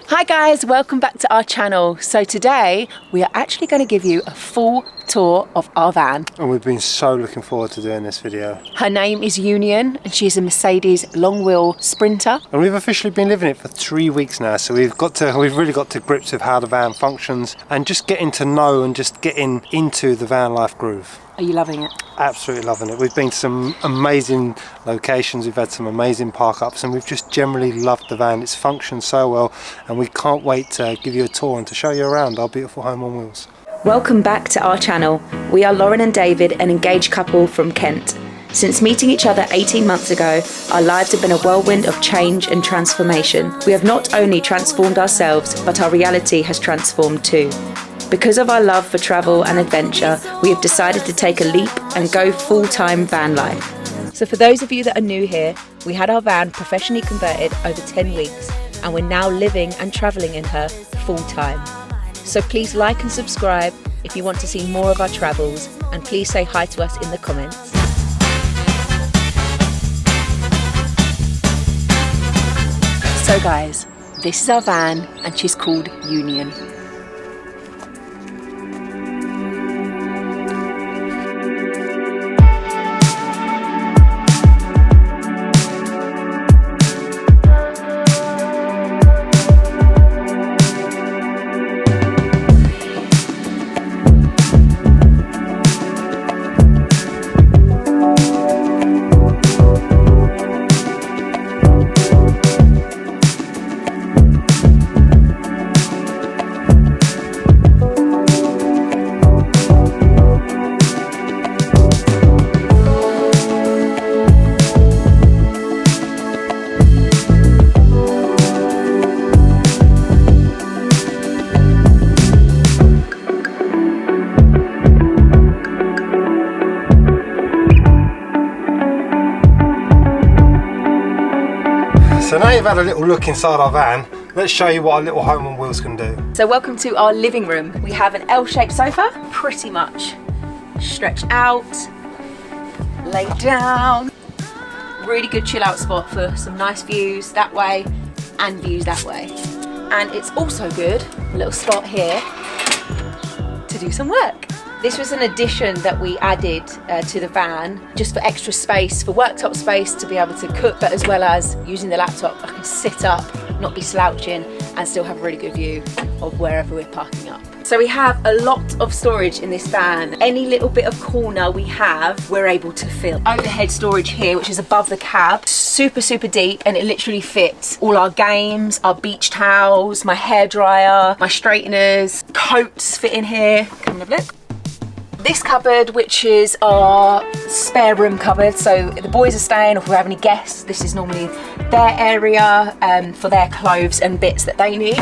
Hi guys, welcome back to our channel. So today we are actually going to give you a full tour of our van. And we've been so looking forward to doing this video. Her name is Union and she's a Mercedes long wheel Sprinter. And we've officially been living it for 3 weeks now, so we've really got to grips with how the van functions and just getting to know and just getting into the van life groove. Are you loving it? Absolutely loving it. We've been to some amazing locations, we've had some amazing park ups, and we've just generally loved the van. It's functioned so well and we can't wait to give you a tour and to show you around our beautiful home on wheels. Welcome back to our channel. We are Lauren and David, an engaged couple from Kent. Since meeting each other 18 months ago, our lives have been a whirlwind of change and transformation. We have not only transformed ourselves, but our reality has transformed too. Because of our love for travel and adventure, we have decided to take a leap and go full-time van life. So for those of you that are new here, we had our van professionally converted over 10 weeks and we're now living and travelling in her full-time. So please like and subscribe if you want to see more of our travels, and please say hi to us in the comments. So guys, this is our van and she's called Union. So now you've had a little look inside our van, let's show you what our little home on wheels can do. So welcome to our living room. We have an L-shaped sofa, pretty much stretched out, laid down. Really good chill out spot for some nice views that way and views that way. And it's also good, a little spot here to do some work. This was an addition that we added to the van just for extra space, for worktop space to be able to cook, but as well as using the laptop, I can sit up, not be slouching, and still have a really good view of wherever we're parking up. So we have a lot of storage in this van. Any little bit of corner we have, we're able to fill. Overhead storage here, which is above the cab, super deep, and it literally fits all our games, our beach towels, my hairdryer, my straighteners, coats fit in here. Come and have a look. This cupboard, which is our spare room cupboard, so if the boys are staying or if we have any guests, this is normally their area for their clothes and bits that they need.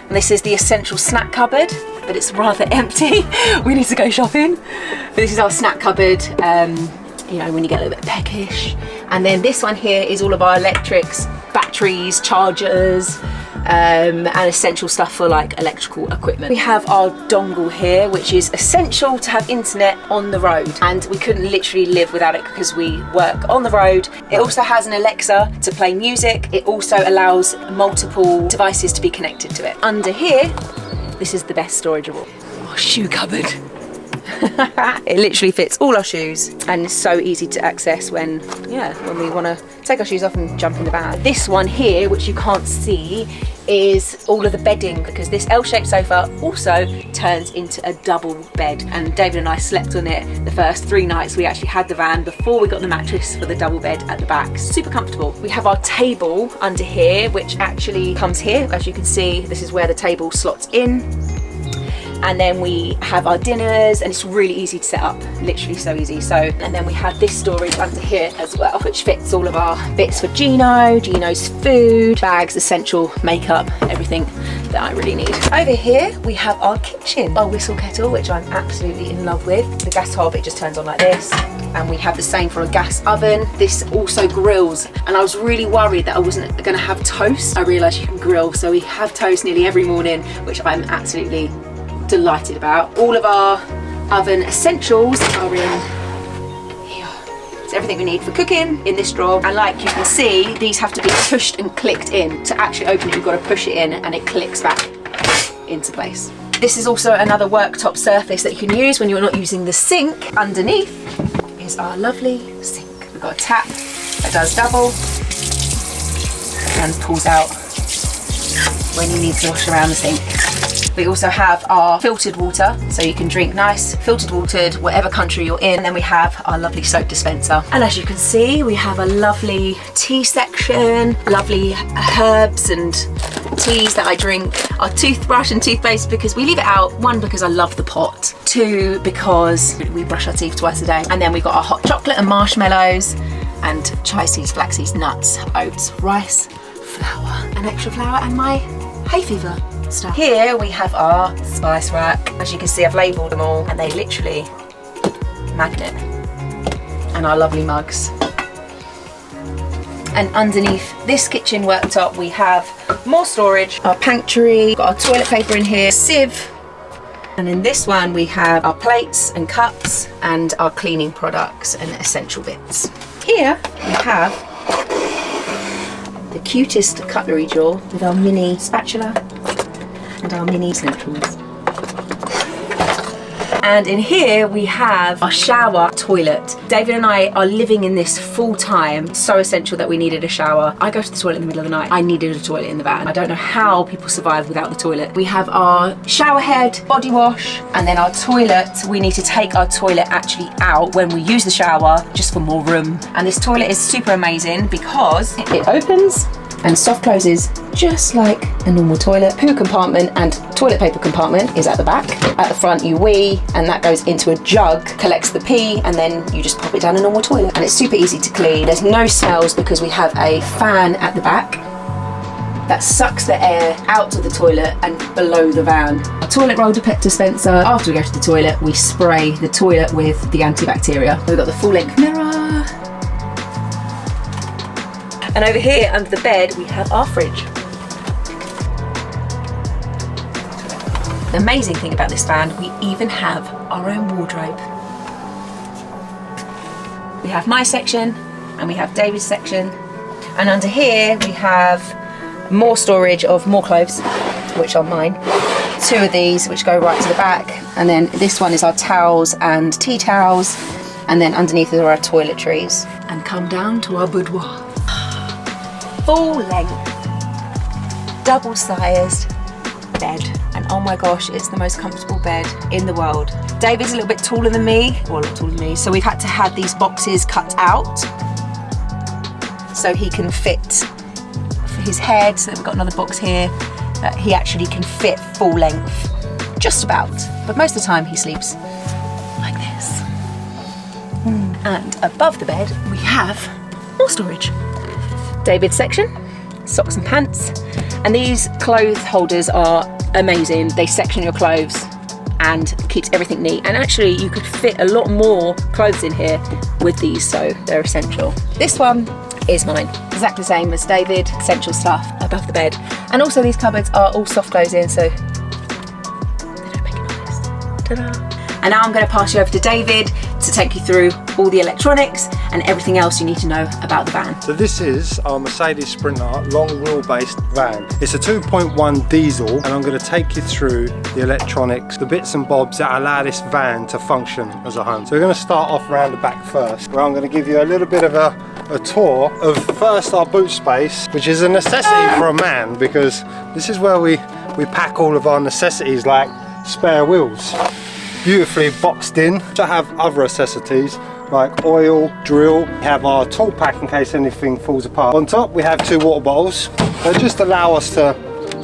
And this is the essential snack cupboard, but it's rather empty. We need to go shopping. But this is our snack cupboard, you know, when you get a little bit peckish. And then this one here is all of our electrics, batteries, chargers, and essential stuff for like electrical equipment. We have our dongle here, which is essential to have internet on the road, and we couldn't literally live without it because we work on the road. It also has an Alexa to play music. It also allows multiple devices to be connected to it. Under here, this is the best storage of all, our shoe cupboard. It literally fits all our shoes and it's so easy to access when we want to take our shoes off and jump in the van. This one here, which you can't see, is all of the bedding, because this L-shaped sofa also turns into a double bed, and David and I slept on it the first 3 nights we actually had the van before we got the mattress for the double bed at the back. Super comfortable. We have our table under here, which actually comes here. As you can see, this is where the table slots in. And then we have our dinners, and it's really easy to set up, literally so easy. So, and then we have this storage under here as well, which fits all of our bits for Gino's food, bags, essential makeup, everything that I really need. Over here, we have our kitchen, our whistle kettle, which I'm absolutely in love with. The gas hob, it just turns on like this. And we have the same for a gas oven. This also grills, and I was really worried that I wasn't gonna have toast. I realized you can grill, so we have toast nearly every morning, which I'm absolutely delighted about. All of our oven essentials are in here. It's everything we need for cooking in this drawer. And like you can see, these have to be pushed and clicked in. To actually open it, you've got to push it in and it clicks back into place. This is also another worktop surface that you can use when you're not using the sink. Underneath is our lovely sink. We've got a tap that does double and pulls out when you need to wash around the sink. We also have our filtered water, so you can drink nice filtered water whatever country you're in. And then we have our lovely soap dispenser. And as you can see, we have a lovely tea section, lovely herbs and teas that I drink. Our toothbrush and toothpaste, because we leave it out. 1, because I love the pot. 2, because we brush our teeth twice a day. And then we've got our hot chocolate and marshmallows and chia seeds, flax seeds, nuts, oats, rice, flour, and extra flour, and my hay fever stuff. Here we have our spice rack. As you can see, I've labelled them all, and they literally magnet. And our lovely mugs. And underneath this kitchen worktop, we have more storage, our pantry, got our toilet paper in here, sieve. And in this one, we have our plates and cups and our cleaning products and essential bits. Here we have the cutest cutlery drawer with our mini spatula and our mini essentials. And in here we have our shower toilet. David and I are living in this full time. So essential that we needed a shower. I go to the toilet in the middle of the night. I needed a toilet in the van. I don't know how people survive without the toilet. We have our shower head, body wash, and then our toilet. We need to take our toilet actually out when we use the shower, just for more room. And this toilet is super amazing because it opens and soft closes just like a normal toilet. Poo compartment and toilet paper compartment is at the back. At the front you wee, and that goes into a jug, collects the pee, and then you just pop it down a normal toilet. And it's super easy to clean. There's no smells because we have a fan at the back that sucks the air out of the toilet and below the van. Our toilet roll dispenser. After we go to the toilet, we spray the toilet with the antibacterial. We've got the full length mirror. And over here under the bed, we have our fridge. The amazing thing about this van, we even have our own wardrobe. We have my section and we have David's section. And under here, we have more storage of more clothes, which are mine. 2 of these, which go right to the back. And then this one is our towels and tea towels. And then underneath are our toiletries. And come down to our boudoir. Full length, double-sized bed, and oh my gosh, it's the most comfortable bed in the world. David's a little bit taller than me, or a lot taller than me, so we've had to have these boxes cut out so he can fit for his head. So we've got another box here that he actually can fit full length, just about. But most of the time he sleeps like this. And above the bed we have more storage. David's section, socks and pants. And these clothes holders are amazing. They section your clothes and keeps everything neat. And actually you could fit a lot more clothes in here with these, so they're essential. This one is mine, exactly the same as David, essential stuff above the bed. And also these cupboards are all soft closing, so they don't make a noise. Ta-da! And now I'm going to pass you over to David to take you through all the electronics and everything else you need to know about the van. So this is our Mercedes Sprinter long wheel-based van. It's a 2.1 diesel, and I'm going to take you through the electronics, the bits and bobs that allow this van to function as a home. So we're going to start off around the back first, where I'm going to give you a little bit of a tour of first our boot space, which is a necessity for a man, because this is where we pack all of our necessities like spare wheels. Beautifully boxed in. I have other necessities like oil, drill. We have our tool pack in case anything falls apart. On top we have 2 water bottles. They just allow us to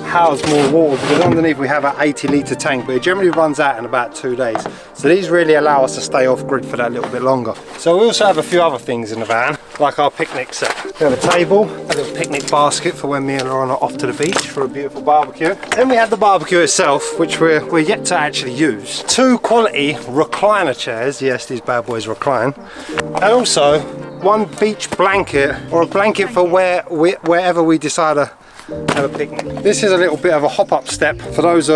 house more water, because underneath we have an 80-litre tank, but it generally runs out in about 2 days. So these really allow us to stay off grid for that little bit longer. So we also have a few other things in the van, like our picnic set. We have a table, a little picnic basket for when me and Lauren are off to the beach for a beautiful barbecue. Then we have the barbecue itself, which we're yet to actually use. 2 quality recliner chairs, yes, these bad boys recline. And also 1 beach blanket, or a blanket for wherever we decide to have a picnic. This is a little bit of a hop-up step for those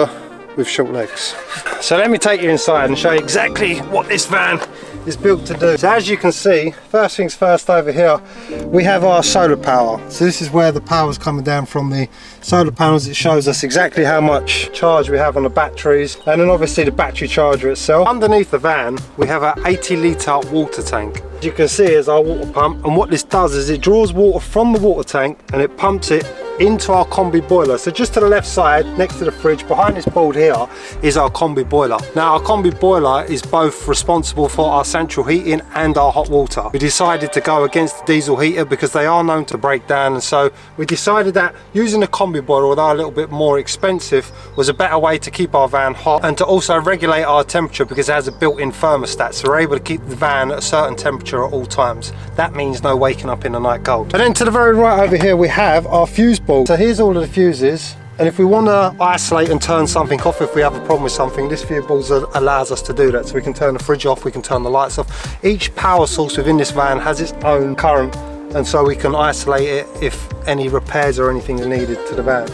with short legs. So let me take you inside and show you exactly what this van is built to do. So as you can see, first things first, over here we have our solar power. So this is where the power is coming down from the solar panels. It shows us exactly how much charge we have on the batteries, and then obviously the battery charger itself. Underneath the van we have an 80-litre water tank. As you can see is our water pump, and what this does is it draws water from the water tank and it pumps it into our combi boiler. So just to the left side, next to the fridge, behind this board here, is our combi boiler. Now our combi boiler is both responsible for our central heating and our hot water. We decided to go against the diesel heater because they are known to break down, and so we decided that using a combi boiler, although a little bit more expensive, was a better way to keep our van hot and to also regulate our temperature, because it has a built-in thermostat, so we're able to keep the van at a certain temperature at all times. That means no waking up in the night cold. And then to the very right over here we have our fuse board. So here's all of the fuses, and if we want to isolate and turn something off, if we have a problem with something, this fuse board allows us to do that. So we can turn the fridge off, we can turn the lights off. Each power source within this van has its own current, and so we can isolate it if any repairs or anything are needed to the van.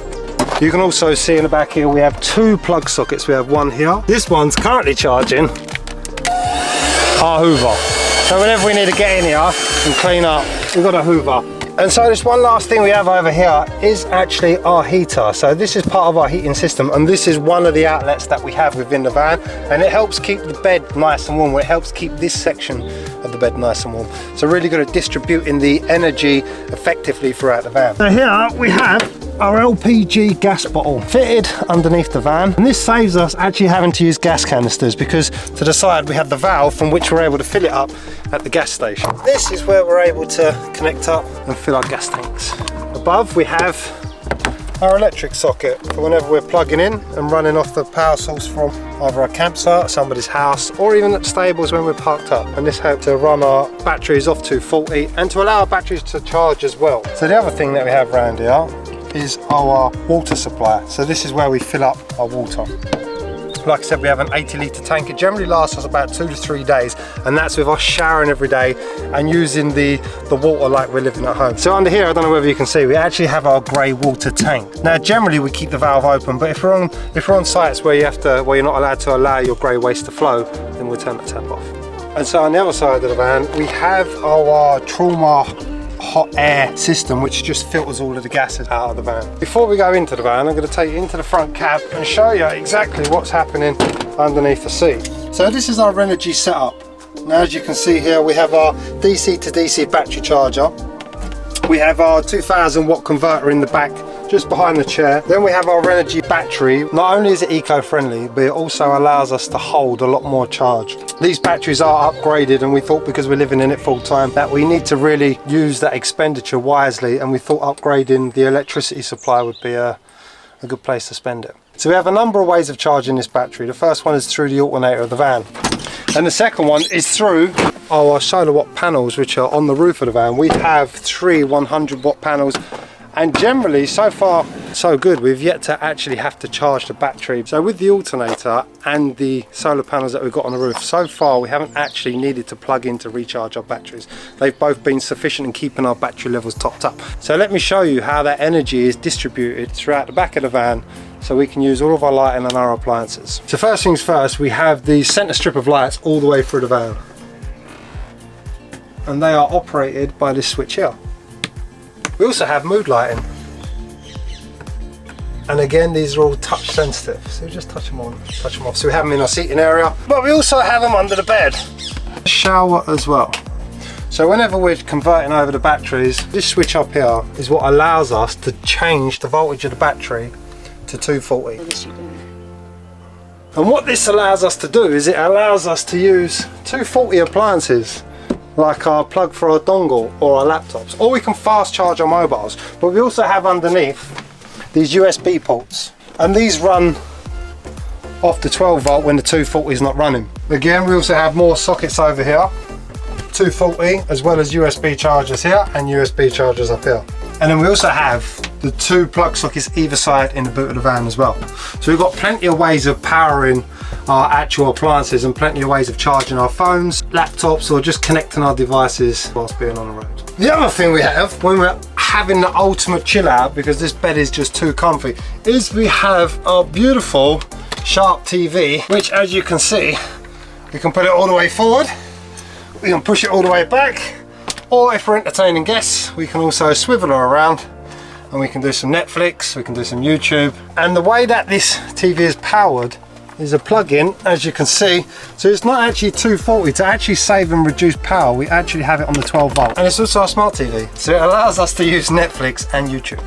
You can also see in the back here we have 2 plug sockets. We have one here. This one's currently charging our Hoover. So whenever we need to get in here and clean up, we've got a Hoover. And so this one last thing we have over here is actually our heater. So this is part of our heating system, and this is one of the outlets that we have within the van, and it helps keep the bed nice and warm. It helps keep this section of the bed nice and warm. So really good at distributing the energy effectively throughout the van. So here we have our LPG gas bottle fitted underneath the van, and this saves us actually having to use gas canisters, because to the side we have the valve from which we're able to fill it up at the gas station. This is where we're able to connect up and fill our gas tanks. Above we have our electric socket for whenever we're plugging in and running off the power source from either a campsite, somebody's house, or even at stables when we're parked up. And this helps to run our batteries off to 40 and to allow our batteries to charge as well. So the other thing that we have around here is our water supply. So this is where we fill up our water. Like I said, we have an 80-litre tank. It generally lasts us about 2 to 3 days, and that's with us showering every day and using the water like we're living at home. So under here, I don't know whether you can see, we actually have our grey water tank. Now generally we keep the valve open, but if we're on sites where you're not allowed to allow your grey waste to flow, then we'll turn the tap off. And so on the other side of the van, we have our trauma hot air system, which just filters all of the gases out of the van. Before we go into the van, I'm going to take you into the front cab and show you exactly what's happening underneath the seat. So this is our Renovating setup. Now as you can see here, we have our DC to DC battery charger. We have our 2000 watt converter in the back just behind the chair. Then we have our Renovating battery. Not only is it eco-friendly, but it also allows us to hold a lot more charge. These batteries are upgraded, and we thought, because we're living in it full time, that we need to really use that expenditure wisely, and we thought upgrading the electricity supply would be a good place to spend it. So we have a number of ways of charging this battery. The first one is through the alternator of the van, and the second one is through our solar watt panels, which are on the roof of the van. We have 3 100 watt panels, and generally, so far so good, we've yet to actually have to charge the battery. So with the alternator and the solar panels that we've got on the roof, so far we haven't actually needed to plug in to recharge our batteries. They've both been sufficient in keeping our battery levels topped up. So let me show you how that energy is distributed throughout the back of the van, so we can use all of our lighting and our appliances. So first things first, we have the center strip of lights all the way through the van, and they are operated by this switch here. We also have mood lighting, and again these are all touch sensitive, so we just touch them on, touch them off. So we have them in our seating area, but we also have them under the bed. Shower as well. So whenever we're converting over the batteries, this switch up here is what allows us to change the voltage of the battery to 240. And what this allows us to do is it allows us to use 240 appliances, like our plug for our dongle or our laptops, or we can fast charge our mobiles. But we also have underneath these USB ports, and these run off the 12 volt when the 240 is not running. Again, we also have more sockets over here, 240, as well as USB chargers here and USB chargers up here. And then we also have the 2 plug sockets either side in the boot of the van as well. So we've got plenty of ways of powering our actual appliances and plenty of ways of charging our phones, laptops, or just connecting our devices whilst being on the road. The other thing we have when we're having the ultimate chill out, because this bed is just too comfy, is we have our beautiful Sharp TV, which as you can see, we can put it all the way forward we can push it all the way back, or if we're entertaining guests, we can also swivel her around and we can do some Netflix, we can do some YouTube. And the way that this TV is powered is a plug-in, as you can see, so it's not actually 240. To actually save and reduce power, we actually have it on the 12 volt. And it's also a smart TV, so it allows us to use Netflix and YouTube.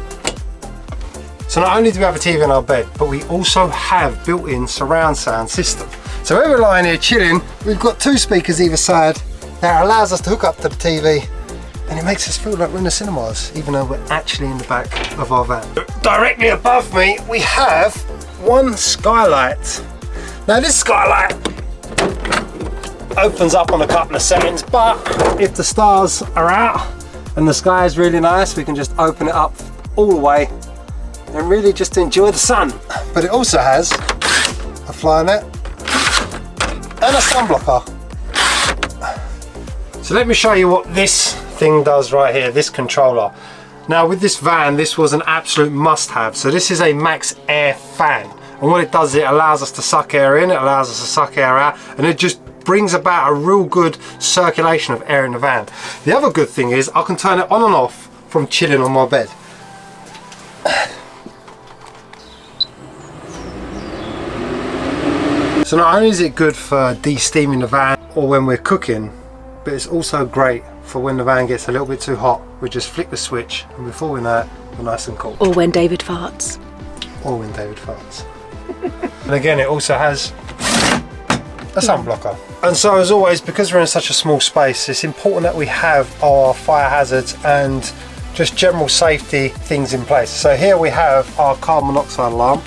So not only do we have a TV in our bed, but we also have built-in surround sound system. So when we're lying here chilling, we've got 2 speakers either side that allows us to hook up to the TV, and it makes us feel like we're in the cinemas, even though we're actually in the back of our van. Directly above me, we have one skylight. Now this skylight opens up on a couple of settings, but if the stars are out and the sky is really nice, we can just open it up all the way and really just enjoy the sun. But it also has a fly net and a sunblocker. So let me show you what this thing does right here, this controller. Now with this van, this was an absolute must-have. So this is a max air fan. And what it does is it allows us to suck air in, it allows us to suck air out, and it just brings about a real good circulation of air in the van. The other good thing is I can turn it on and off from chilling on my bed. So not only is it good for de-steaming the van or when we're cooking, but it's also great for when the van gets a little bit too hot. We just flick the switch and before we know it, we're nice and cool. Or when David farts. Or when David farts. And again, it also has a sunblocker. And so as always, because we're in such a small space, it's important that we have our fire hazards and just general safety things in place. So here we have our carbon monoxide alarm.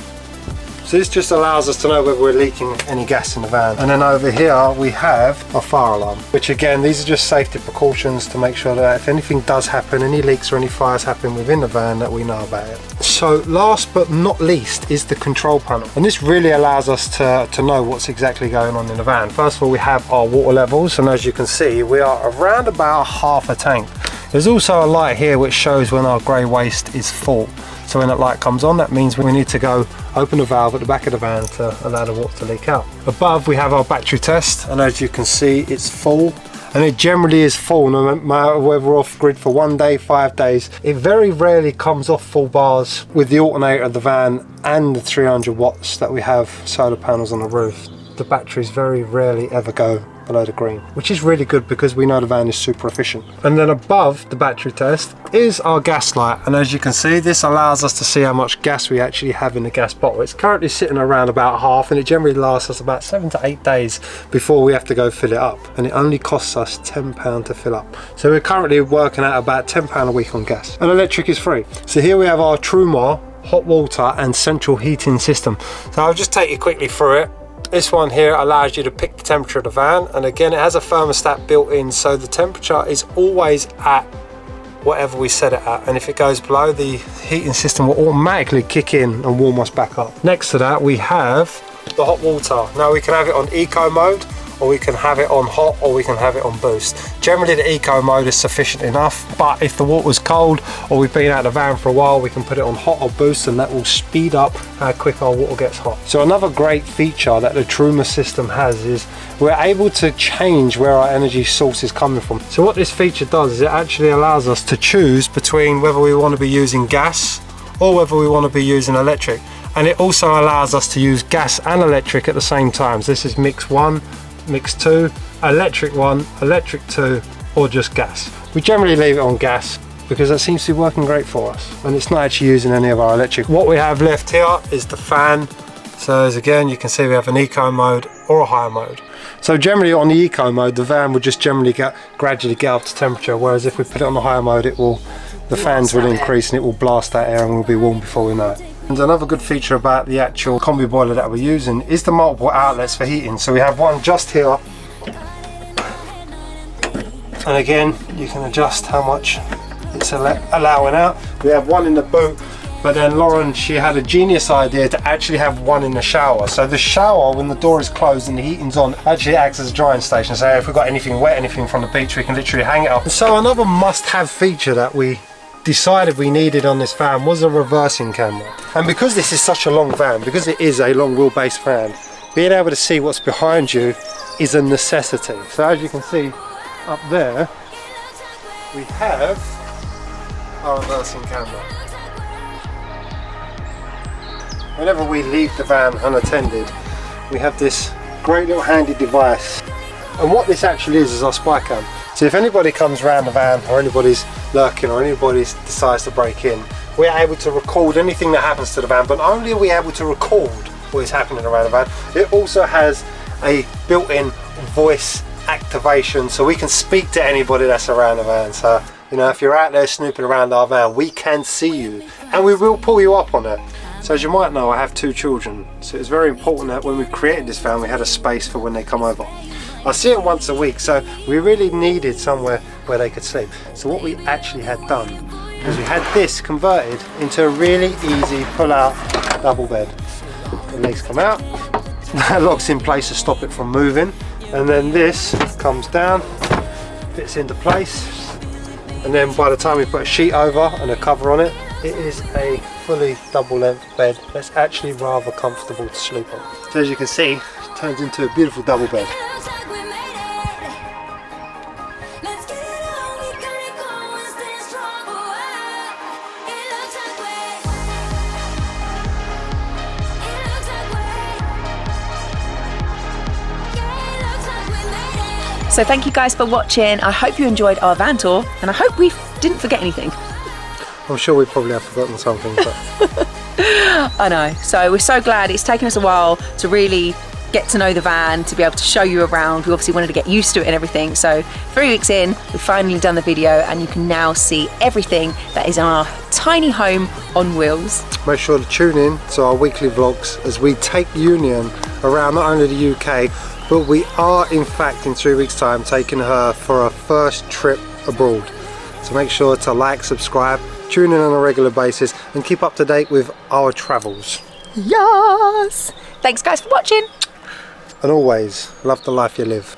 So this just allows us to know whether we're leaking any gas in the van. And then over here we have a fire alarm, which again, these are just safety precautions to make sure that if anything does happen, any leaks or any fires happen within the van, that we know about it. So last but not least is the control panel. And this really allows us to know what's exactly going on in the van. First of all, we have our water levels. And as you can see, we are around about half a tank. There's also a light here which shows when our grey waste is full. So when that light comes on, that means we need to go open the valve at the back of the van to allow the water to leak out. Above we have our battery test, and as you can see, it's full. And it generally is full no matter whether we're off grid for 1 day, 5 days. It very rarely comes off full bars with the alternator of the van and the 300 watts that we have solar panels on the roof. The batteries very rarely ever go below the green, which is really good because we know the van is super efficient. And then above the battery test is our gas light, and as you can see, this allows us to see how much gas we actually have in the gas bottle. It's currently sitting around about half, and it generally lasts us about 7 to 8 days before we have to go fill it up, and it only costs us £10 to fill up. So we're currently working at about £10 a week on gas, and electric is free. So here we have our Trumar hot water and central heating system. So I'll just take you quickly through it. This one here allows you to pick the temperature of the van, and again it has a thermostat built in, so the temperature is always at whatever we set it at, and if it goes below, the heating system will automatically kick in and warm us back up. Next to that we have the hot water. Now we can have it on eco mode, or we can have it on hot, or we can have it on boost. Generally the eco mode is sufficient enough, but if the water's cold or we've been out of the van for a while, we can put it on hot or boost, and that will speed up how quick our water gets hot. So another great feature that the Truma system has is we're able to change where our energy source is coming from. So what this feature does is it actually allows us to choose between whether we want to be using gas or whether we want to be using electric. And it also allows us to use gas and electric at the same time. So this is mix 1, mix 2, electric 1, electric 2, or just gas. We generally leave it on gas because that seems to be working great for us, and it's not actually using any of our electric. What we have left here is the fan. So as again you can see, we have an eco mode or a higher mode. So generally on the eco mode, the van will just generally gradually get up to temperature, whereas if we put it on the higher mode, the fans will increase and it will blast that air and we'll be warm before we know it. And another good feature about the actual combi boiler that we're using is the multiple outlets for heating. So we have one just here, and again you can adjust how much it's allowing out. We have one in the boot, but then Lauren, she had a genius idea to actually have one in the shower. So the shower, when the door is closed and the heating's on, actually acts as a drying station. So if we've got anything wet, anything from the beach, we can literally hang it up. And so another must-have feature that we decided we needed on this van was a reversing camera. And because this is such a long van, because it is a long wheelbase van, being able to see what's behind you is a necessity. So as you can see, up there we have our reversing camera. Whenever we leave the van unattended, we have this great little handy device. And what this actually is our spy cam. So if anybody comes around the van, or anybody's lurking, or anybody decides to break in, we're able to record anything that happens to the van. But not only are we able to record what is happening around the van, it also has a built-in voice activation, so we can speak to anybody that's around the van. So, you know, if you're out there snooping around our van, we can see you, and we will pull you up on it. So as you might know, I have 2 children, so it's very important that when we created this van, we had a space for when they come over. I see them once a week, so we really needed somewhere where they could sleep. So what we actually had done is we had this converted into a really easy pull-out double bed. The legs come out, that locks in place to stop it from moving, and then this comes down, fits into place, and then by the time we put a sheet over and a cover on it, it is a fully double length bed that's actually rather comfortable to sleep on. So as you can see, it turns into a beautiful double bed. So thank you guys for watching. I hope you enjoyed our van tour, and I hope we didn't forget anything. I'm sure we probably have forgotten something, but I know. So we're so glad. It's taken us a while to really get to know the van, to be able to show you around. We obviously wanted to get used to it and everything. So 3 weeks in, we've finally done the video, and you can now see everything that is in our tiny home on wheels. make sure to tune in to our weekly vlogs as we take Union around not only the UK, but we are in fact in 3 weeks time taking her for her first trip abroad. So make sure to like, subscribe, tune in on a regular basis and keep up to date with our travels. Yes! Thanks guys for watching. And always, love the life you live.